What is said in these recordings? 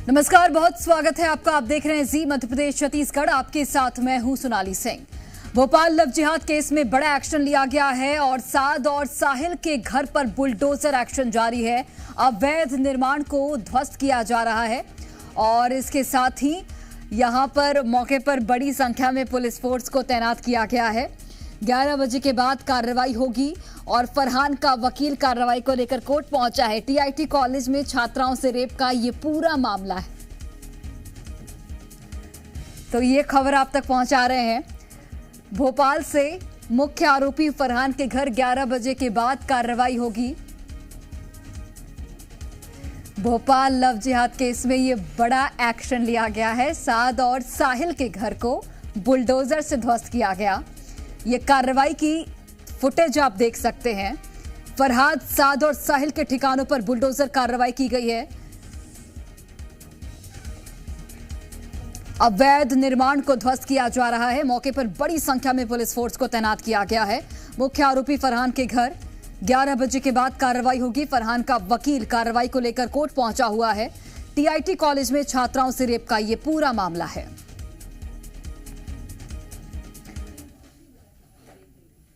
नमस्कार, बहुत स्वागत है आपका। आप देख रहे हैं जी मध्य प्रदेश छत्तीसगढ़। आपके साथ मैं हूं सोनाली सिंह। भोपाल लव जिहाद केस में बड़ा एक्शन लिया गया है और साद और साहिल के घर पर बुलडोजर एक्शन जारी है। अवैध निर्माण को ध्वस्त किया जा रहा है और इसके साथ ही यहां पर मौके पर बड़ी संख्या में पुलिस फोर्स को तैनात किया गया है। 11 बजे के बाद कार्रवाई होगी और फरहान का वकील कार्रवाई को लेकर कोर्ट पहुंचा है। टीआईटी कॉलेज में छात्राओं से रेप का ये पूरा मामला है, तो ये खबर आप तक पहुंचा रहे हैं। भोपाल से मुख्य आरोपी फरहान के घर 11 बजे के बाद कार्रवाई होगी। भोपाल लव जिहाद केस में ये बड़ा एक्शन लिया गया है। साद और साहिल के घर को बुलडोजर से ध्वस्त किया गया। ये कार्रवाई की फुटेज आप देख सकते हैं। फरहाद, साद और साहिल के ठिकानों पर बुलडोजर कार्रवाई की गई है। अवैध निर्माण को ध्वस्त किया जा रहा है। मौके पर बड़ी संख्या में पुलिस फोर्स को तैनात किया गया है। मुख्य आरोपी फरहान के घर 11 बजे के बाद कार्रवाई होगी। फरहान का वकील कार्रवाई को लेकर कोर्ट पहुंचा हुआ है। टीआईटी कॉलेज में छात्राओं से रेप का यह पूरा मामला है।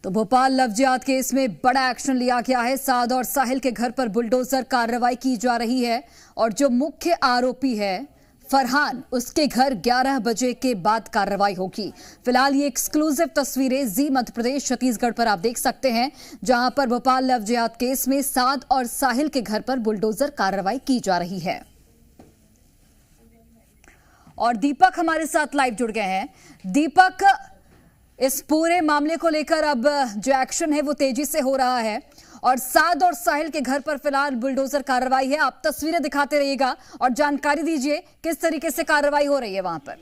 तो भोपाल लव जिहाद केस में बड़ा एक्शन लिया गया है। साद और साहिल के घर पर बुलडोजर कार्रवाई की जा रही है और जो मुख्य आरोपी है फरहान, उसके घर 11 बजे के बाद कार्रवाई होगी। फिलहाल ये एक्सक्लूसिव तस्वीरें जी मध्य प्रदेश छत्तीसगढ़ पर आप देख सकते हैं, जहां पर भोपाल लव जिहाद केस में साद और साहिल के घर पर बुलडोजर कार्रवाई की जा रही है। और दीपक हमारे साथ लाइव जुड़ गए हैं। दीपक, इस पूरे मामले को लेकर अब जो एक्शन है वो तेजी से हो रहा है और साद और साहिल के घर पर फिलहाल बुलडोजर कार्रवाई है। आप तस्वीरें दिखाते रहिएगा और जानकारी दीजिए किस तरीके से कार्रवाई हो रही है वहां पर।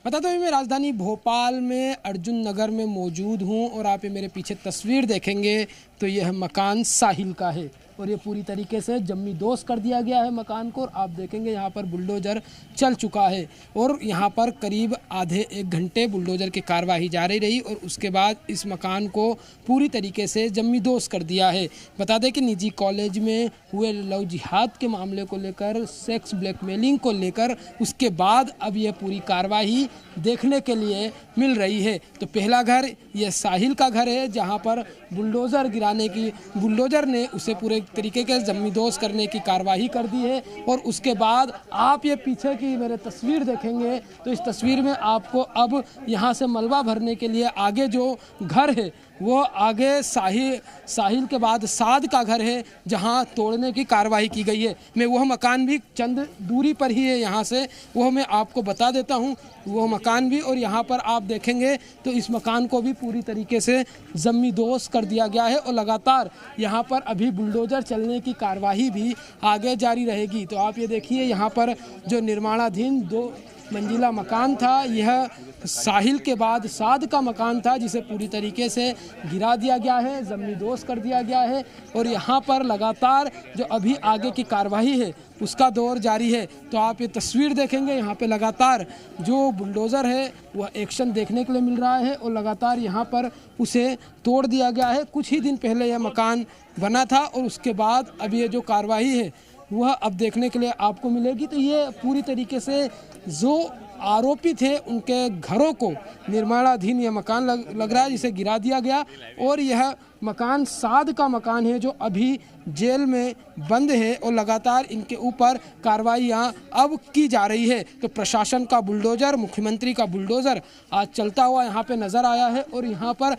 बता दो, मैं राजधानी भोपाल में अर्जुन नगर में मौजूद हूं और आप ये मेरे पीछे तस्वीर देखेंगे तो यह मकान साहिल का है और ये पूरी तरीके से जम्मी दोष कर दिया गया है मकान को। और आप देखेंगे यहाँ पर बुलडोजर चल चुका है और यहाँ पर करीब आधे एक घंटे बुलडोजर की कार्रवाई जारी रही और उसके बाद इस मकान को पूरी तरीके से जम्मी दोष कर दिया है। बता दें कि निजी कॉलेज में हुए लव जिहाद के मामले को लेकर, सेक्स ब्लैकमेलिंग को लेकर, उसके बाद अब यह पूरी कार्रवाई देखने के लिए मिल रही है। तो पहला घर यह साहिल का घर है, जहाँ पर बुलडोजर ने उसे पूरे तरीके के जमींदोज करने की कार्रवाई कर दी है। और उसके बाद आप ये पीछे की मेरे तस्वीर देखेंगे तो इस तस्वीर में आपको अब यहाँ से मलबा भरने के लिए आगे जो घर है वो आगे साहिल के बाद साद का घर है, जहां तोड़ने की कार्रवाई की गई है। मैं वह मकान भी चंद दूरी पर ही है यहाँ से, वह मैं आपको बता देता हूँ वह मकान भी। और यहाँ पर आप देखेंगे तो इस मकान को भी पूरी तरीके से जमींदोज कर दिया गया है और लगातार यहाँ पर अभी बुलडोजर चलने की कार्रवाई भी आगे जारी रहेगी। तो आप ये देखिए, यहाँ पर जो निर्माणाधीन 2 मंजिला मकान था, यह साहिल के बाद साद का मकान था, जिसे पूरी तरीके से गिरा दिया गया है, जमींदोज कर दिया गया है। और यहाँ पर लगातार जो अभी आगे की कार्रवाई है उसका दौर जारी है। तो आप ये तस्वीर देखेंगे, यहाँ पे लगातार जो बुलडोज़र है वह एक्शन देखने के लिए मिल रहा है और लगातार यहाँ पर उसे तोड़ दिया गया है। कुछ ही दिन पहले यह मकान बना था और उसके बाद अब ये जो कार्रवाई है वह अब देखने के लिए आपको मिलेगी। तो ये पूरी तरीके से जो आरोपी थे उनके घरों को निर्माणाधीन यह मकान लग रहा है, जिसे गिरा दिया गया। और यह मकान साद का मकान है जो अभी जेल में बंद है और लगातार इनके ऊपर कार्रवाइयाँ अब की जा रही है। तो प्रशासन का बुलडोज़र, मुख्यमंत्री का बुलडोज़र आज चलता हुआ यहाँ पे नज़र आया है। और यहाँ पर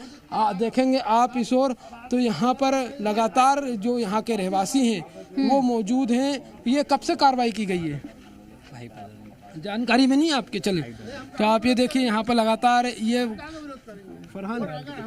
देखेंगे आप इस ओर, तो यहाँ पर लगातार जो यहाँ के रहवासी हैं वो मौजूद हैं। ये कब से कार्रवाई की गई है जानकारी में नहीं आपके? चले तो आप ये देखिए, यहाँ पर लगातार ये फरहान,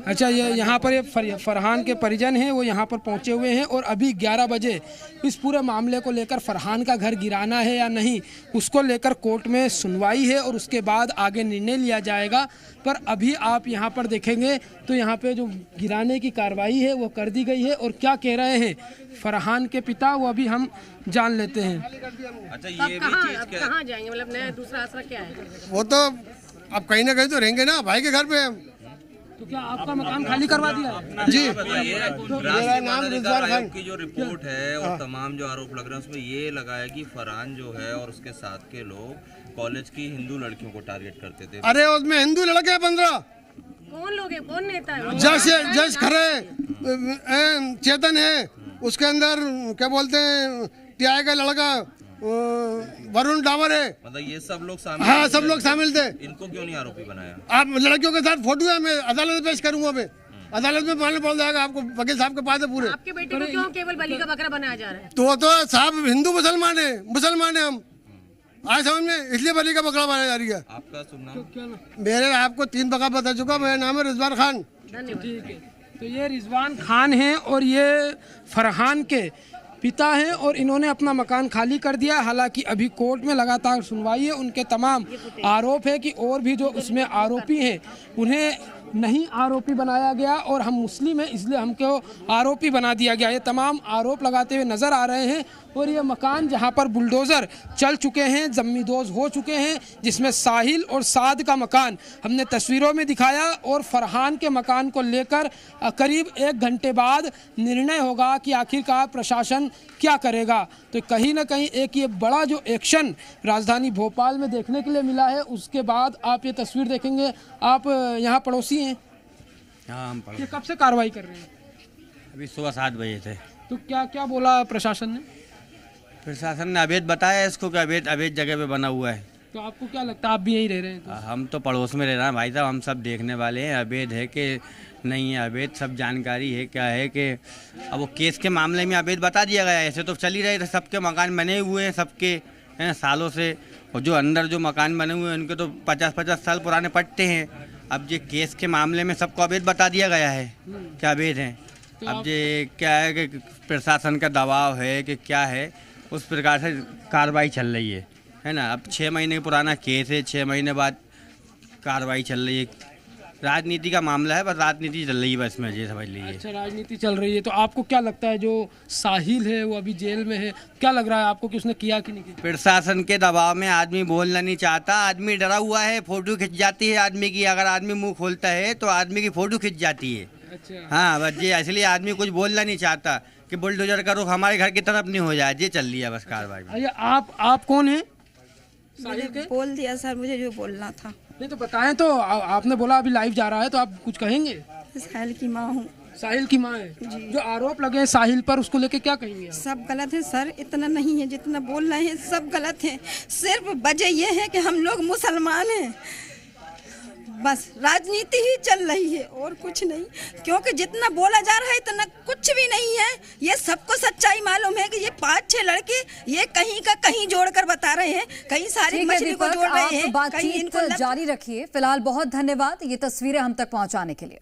अच्छा ये यहाँ पर ये फरहान के परिजन हैं, वो यहाँ पर पहुँचे हुए हैं। और अभी 11 बजे इस पूरे मामले को लेकर फरहान का घर गिराना है या नहीं, उसको लेकर कोर्ट में सुनवाई है और उसके बाद आगे निर्णय लिया जाएगा। पर अभी आप यहाँ पर देखेंगे तो यहाँ पे जो गिराने की कार्रवाई है वो कर दी गई है। और क्या कह रहे हैं फरहान के पिता, वो अभी हम जान लेते हैं। अच्छा, ये कहाँ जाएंगे, मतलब नया दूसरा आसरा क्या है? वो तो अब कहीं ना कहीं तो रहेंगे ना, भाई के घर पे। तो क्या आपका मकान खाली करवा दिया है? जी, मेरा नाम रिजवान खान की जो रिपोर्ट है और तमाम जो आरोप लग रहे हैं उसमें ये लगा है कि फरहान जो है और उसके साथ के लोग कॉलेज की हिंदू लड़कियों को टारगेट करते थे। अरे उसमें हिंदू लड़के हैं 15। कौन लोग है, कौन नेता है? जश खरे, चेतन है, उसके अंदर क्या बोलते हैं टीआई का लड़का वरुण डावर है। मतलब ये सब लोग शामिल? हाँ, सब लोग शामिल थे। इनको क्यों नहीं आरोपी बनाया? आप लड़कियों के साथ फोटो है, मैं अदालत में पेश करूंगा। मैं अदालत में मालूम पड़ जाएगा आपको, वकील साहब के पास है पूरे। आपके बेटे को क्यों केवल बलि का बकरा बनाया जा रहा है? तो साहब हिंदू मुसलमान है हम, आज समझ में, इसलिए बलि का बकरा बनाया जा रही है। आपका शुभ नाम? मेरे आपको 3 बका बता चुका, मेरा नाम है रिजवान खान। ठीक है, तो ये रिजवान खान हैं और ये फरहान के पिता हैं और इन्होंने अपना मकान खाली कर दिया। हालांकि अभी कोर्ट में लगातार सुनवाई है। उनके तमाम आरोप है कि और भी जो उसमें आरोपी हैं उन्हें नहीं आरोपी बनाया गया और हम मुस्लिम हैं इसलिए हमको आरोपी बना दिया गया। ये तमाम आरोप लगाते हुए नज़र आ रहे हैं। और ये मकान जहां पर बुलडोज़र चल चुके हैं, जमींदोज हो चुके हैं, जिसमें साहिल और साद का मकान हमने तस्वीरों में दिखाया और फरहान के मकान को लेकर करीब 1 घंटे बाद निर्णय होगा कि आखिरकार प्रशासन क्या करेगा। तो कहीं ना कहीं एक ये बड़ा जो एक्शन राजधानी भोपाल में देखने के लिए मिला है। उसके बाद आप ये तस्वीर देखेंगे। आप यहाँ पड़ोसी हैं? हाँ, हम ये कब से कार्रवाई कर रहे हैं? अभी सुबह 7 बजे थे। तो क्या क्या बोला प्रशासन ने? प्रशासन ने अवैध बताया इसको कि अवैध जगह पे बना हुआ है। तो आपको क्या लगता है, आप भी यहीं रह रहे हैं? तो हम तो पड़ोस में रह रहे हैं भाई साहब, हम सब देखने वाले हैं अवैध है कि नहीं है अवैध, सब जानकारी है क्या है कि अब वो केस के मामले में अवैध बता दिया गया है। ऐसे तो चल ही रहे थे, सबके मकान बने हुए हैं सबके, हैं सालों से। और जो अंदर जो मकान बने हुए हैं उनके तो 50-50 साल पुराने पट्टे हैं। अब ये केस के मामले में सबको अवैध बता दिया गया है क्या अवैध है। तो अब ये क्या है कि प्रशासन का दबाव है कि क्या है, उस प्रकार से कार्रवाई चल रही है ना। अब 6 महीने पुराना केस है, 6 महीने बाद कार्रवाई चल रही है। राजनीति का मामला है, बस राजनीति चल रही है बस में, ये समझ लीजिए। अच्छा, राजनीति चल रही है। तो आपको क्या लगता है जो साहिल है वो अभी जेल में है, क्या लग रहा है आपको कि उसने किया कि नहीं किया? प्रशासन के दबाव में आदमी बोलना नहीं चाहता, आदमी डरा हुआ है, फोटो खिंच जाती है आदमी की। अगर आदमी मुंह खोलता है तो आदमी की फोटो खिंच जाती है। अच्छा, हाँ, बस ये इसलिए आदमी कुछ बोलना नहीं चाहता कि बुलडोजर का रुख हमारे घर की तरफ नहीं हो जाए। ये चल रही है बस कार्रवाई। अरे आप कौन हैं? साहिल के? बोल दिया सर, मुझे जो बोलना था। नहीं तो बताएं तो। आपने बोला अभी लाइव जा रहा है तो आप कुछ कहेंगे? साहिल की माँ हूँ। साहिल की माँ है जो आरोप लगे हैं साहिल पर, उसको लेके क्या कहेंगे? सब गलत है सर, इतना नहीं है जितना बोल रहे हैं, सब गलत है। सिर्फ वजह ये है कि हम लोग मुसलमान हैं, बस राजनीति ही चल रही है और कुछ नहीं। क्योंकि जितना बोला जा रहा है इतना कुछ भी नहीं है। ये सबको सच्चाई मालूम है कि ये 5-6 लड़के ये कहीं का कहीं जोड़कर बता रहे हैं, कहीं सारी मछली को जोड़ रहे हैं, कहीं इनको बातचीत जारी रखिए। फिलहाल बहुत धन्यवाद ये तस्वीरें हम तक पहुंचाने के लिए।